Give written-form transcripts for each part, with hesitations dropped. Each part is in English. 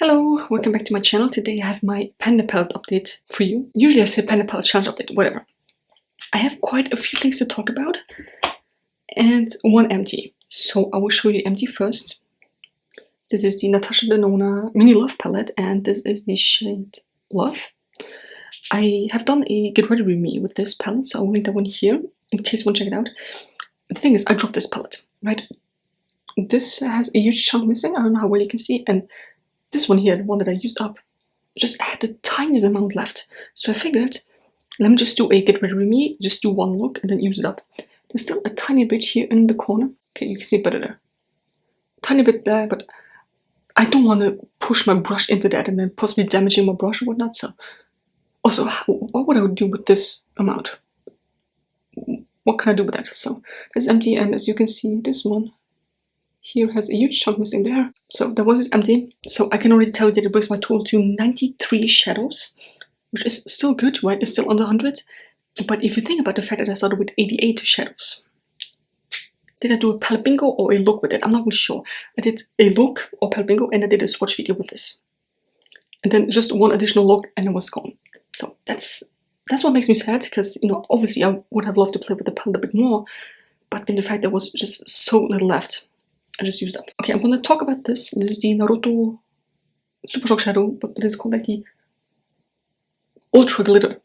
Hello, welcome back to my channel. Today I have my Panda palette update for you. Usually I say Panda palette challenge update, whatever. I have quite a few things to talk about and one empty. So I will show you empty first. This is the Natasha Denona Mini Love palette and this is the shade Love. I have done a get ready with me with this palette, so I will link that one here in case you want to check it out. The thing is, I dropped this palette, right? This has a huge chunk missing. I don't know how well you can see, and this one here, the one that I used up, just had the tiniest amount left. So I figured, let me just do a get ready with me, just do one look and then use it up. There's still a tiny bit here in the corner. Okay, you can see it better there. Tiny bit there, but I don't want to push my brush into that and then possibly damaging my brush or whatnot. So also, what would I do with this amount? What can I do with that? So it's empty, and as you can see, this one here has a huge chunk missing there. So that one is empty. So I can already tell you that it brings my total to 93 shadows, which is still good, right? It's still under 100. But if you think about the fact that I started with 88 shadows, did I do a palette bingo or a look with it? I'm not really sure. I did a look or palette bingo and I did a swatch video with this. And then just one additional look and it was gone. So that's what makes me sad, because, you know, obviously I would have loved to play with the palette a bit more, but in the fact there was just so little left, I just used up. Okay, I'm going to talk about this. This is the Naruto Super Shock Shadow, but it's called like the Ultra Glitter.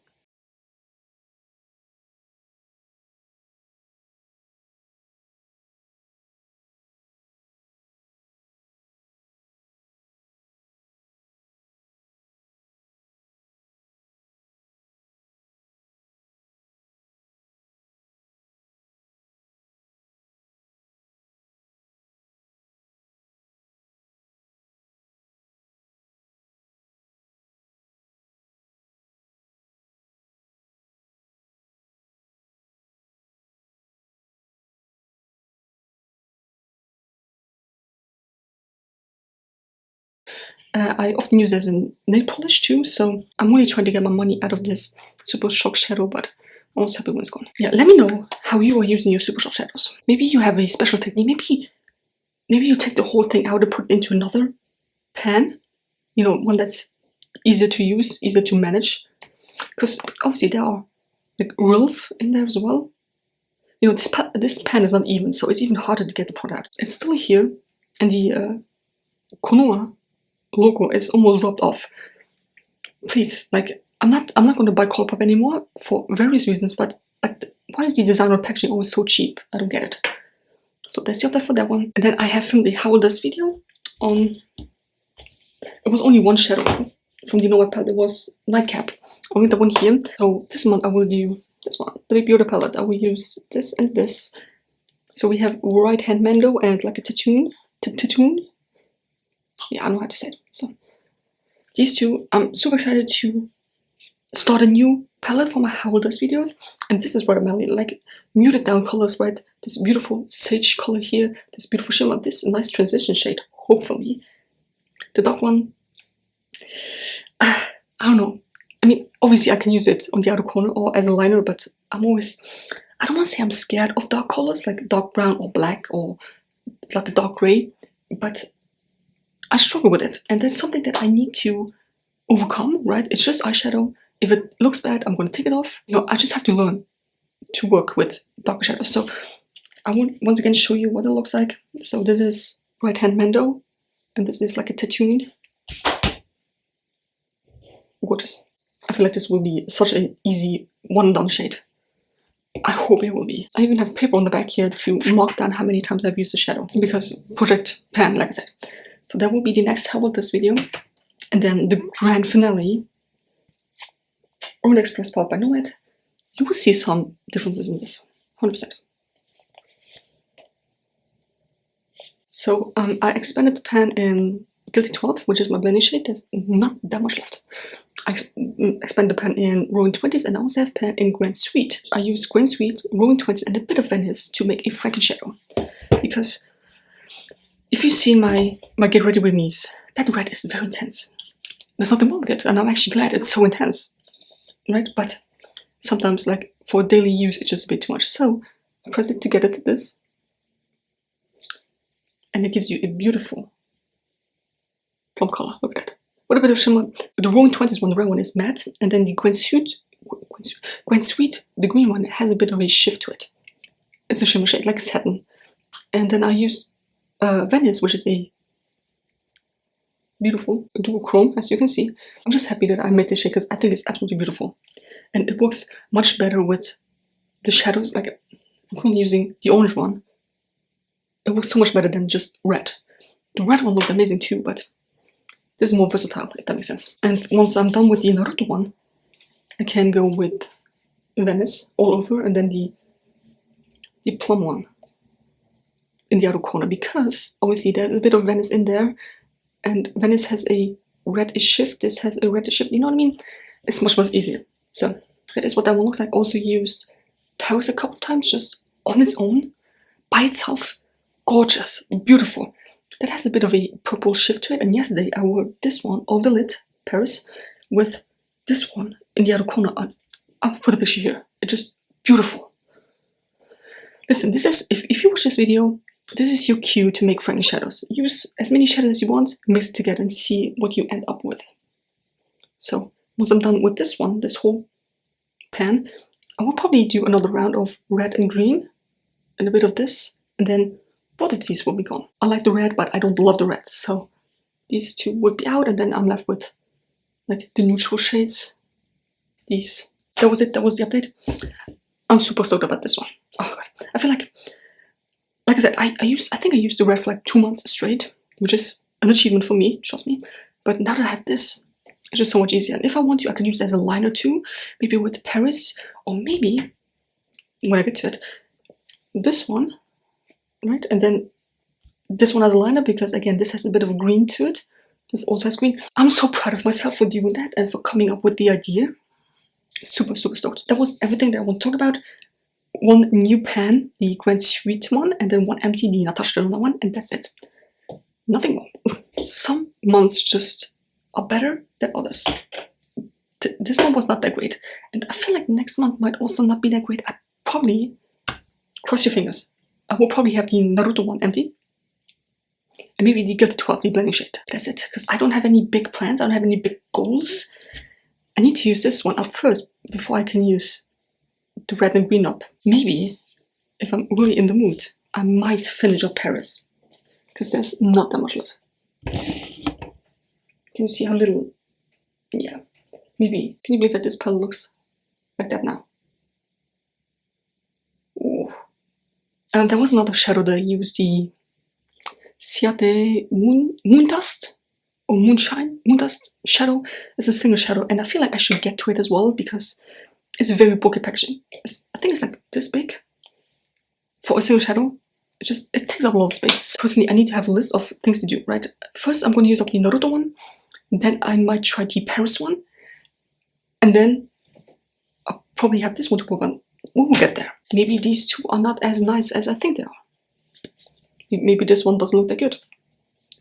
I often use it as a nail polish too, so I'm really trying to get my money out of this Super Shock Shadow, but I'm almost happy when it's gone. Yeah, let me know how you are using your Super Shock Shadows. Maybe you have a special technique. Maybe you take the whole thing out and put it into another pan. You know, one that's easier to use, easier to manage. Because obviously there are like rills in there as well. You know, this pan is not even, so it's even harder to get the product out. It's still here, and the Konoha logo is almost rubbed off. Please, like, I'm not going to buy Colourpop anymore for various reasons, but like, why is the designer packaging always so cheap? I don't get it. So that's the update for that one. And then I have filmed a How Old This video on. It was only one shadow from the Nova palette. It was Nightcap. I'll link the one here. So this month I will do this one, the Big Beauty palette. I will use this and this. So we have Right Hand Mando and like a Tatoon. Yeah, I don't know how to say it. So these two, I'm super excited to start a new palette for my How Old This videos. And this is where I'm like muted down colors, right? This beautiful sage color here, this beautiful shimmer, this nice transition shade, hopefully. The dark one, I don't know. I mean, obviously I can use it on the outer corner or as a liner, but I don't want to say I'm scared of dark colors, like dark brown or black or like a dark gray, but I struggle with it. And that's something that I need to overcome, right? It's just eyeshadow. If it looks bad, I'm going to take it off. You know, I just have to learn to work with darker shadows. So I will once again show you what it looks like. So this is Right Hand Mando, and this is like a Tatoon. Gorgeous. I feel like this will be such an easy one-and-done shade. I hope it will be. I even have paper on the back here to mark down how many times I've used the shadow, because Project Pan, like I said. So that will be the next How Old This video. And then the grand finale, Orient Express palette by Nomad. You will see some differences in this, 100%. So I expanded the pan in Guilty 12, which is my blending shade. There's not that much left. I expand the pan in Roaring 20s, and I also have pan in Grand Sweet. I use Grand Sweet, Roaring 20s, and a bit of Venice to make a Franken shadow. Because if you see my Get Ready With Me's, that red is very intense. There's nothing wrong with it, and I'm actually glad it's so intense, right? But sometimes, like, for daily use, it's just a bit too much. So I press it together to this, and it gives you a beautiful plum color. Look at that. What a bit of shimmer. The Roaring 20s one, the red one, is matte, and then the Gwen Sweet, the green one, has a bit of a shift to it. It's a shimmer shade, like satin. And then I used Venice, which is a beautiful duochrome, as you can see. I'm just happy that I made this shade because I think it's absolutely beautiful. And it works much better with the shadows. Like, I'm currently using the orange one. It works so much better than just red. The red one looked amazing too, but this is more versatile, if that makes sense. And once I'm done with the Naruto one, I can go with Venice all over, and then the plum one in the outer corner, because obviously there's a bit of Venice in there, and Venice has a reddish shift, this has a reddish shift, you know what I mean? It's much easier. So that is what that one looks like. Also used Paris a couple of times, just on its own, by itself. Gorgeous, beautiful. That has a bit of a purple shift to it, and yesterday I wore this one over the lid, Paris, with this one in the outer corner. I'll put a picture here. It's just beautiful. Listen, this is, if you watch this video, this is your cue to make Franken shadows. Use as many shadows as you want, mix it together and see what you end up with. So once I'm done with this one, this whole pan, I will probably do another round of red and green and a bit of this, and then both of these will be gone. I like the red, but I don't love the red, so these two would be out, and then I'm left with like the neutral shades. These. That was it. That was the update. I'm super stoked about this one. Oh god, I feel like I said, I think I used the red for like 2 months straight, which is an achievement for me, trust me. But now that I have this, it's just so much easier. And if I want to, I can use it as a liner too, maybe with Paris, or maybe when I get to it, this one. Right, and then this one has a liner, because again this has a bit of green to it. This also has green. I'm so proud of myself for doing that and for coming up with the idea. Super stoked. That was everything that I want to talk about. One new pan, the Gwen Sweet one, and then one empty, the Natasha Denona one, and that's it. Nothing more. Some months just are better than others. This one was not that great, and I feel like next month might also not be that great. I probably, cross your fingers, I will probably have the Naruto one empty. And maybe the Guilty 12, the blending shade. That's it, because I don't have any big plans, I don't have any big goals. I need to use this one up first, before I can use the red and green up. Maybe, if I'm really in the mood, I might finish up Paris. Because there's not that much left. Can you see how little? Yeah. Maybe. Can you believe that this palette looks like that now? And there was another shadow that I used, the Ciate Moon Dust or Moonshine. Moon Dust shadow is a single shadow, and I feel like I should get to it as well because it's very bulky packaging. I think it's like this big for a single shadow. It takes up a lot of space. Personally, I need to have a list of things to do, right? First, I'm going to use up the Naruto one, then I might try the Paris one, and then I'll probably have this one to work on. We will get there. Maybe these two are not as nice as I think they are. Maybe this one doesn't look that good.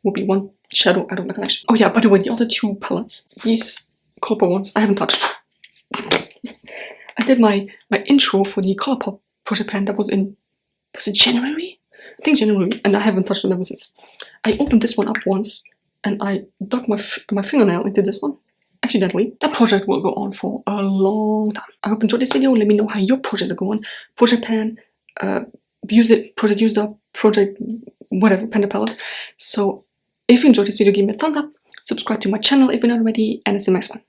Will be one shadow out of my collection. Oh yeah, by the way, the other two palettes, these Colourpop ones, I haven't touched. I did my intro for the Colourpop project pan that was in, was it January? I think January, and I haven't touched it ever since. I opened this one up once, and I dug my fingernail into this one. Accidentally. That project will go on for a long time. I hope you enjoyed this video. Let me know how your project are going. Project pan, use it, project used up, project whatever, pan palette. So if you enjoyed this video, give me a thumbs up, subscribe to my channel if you're not already, and it's the next one.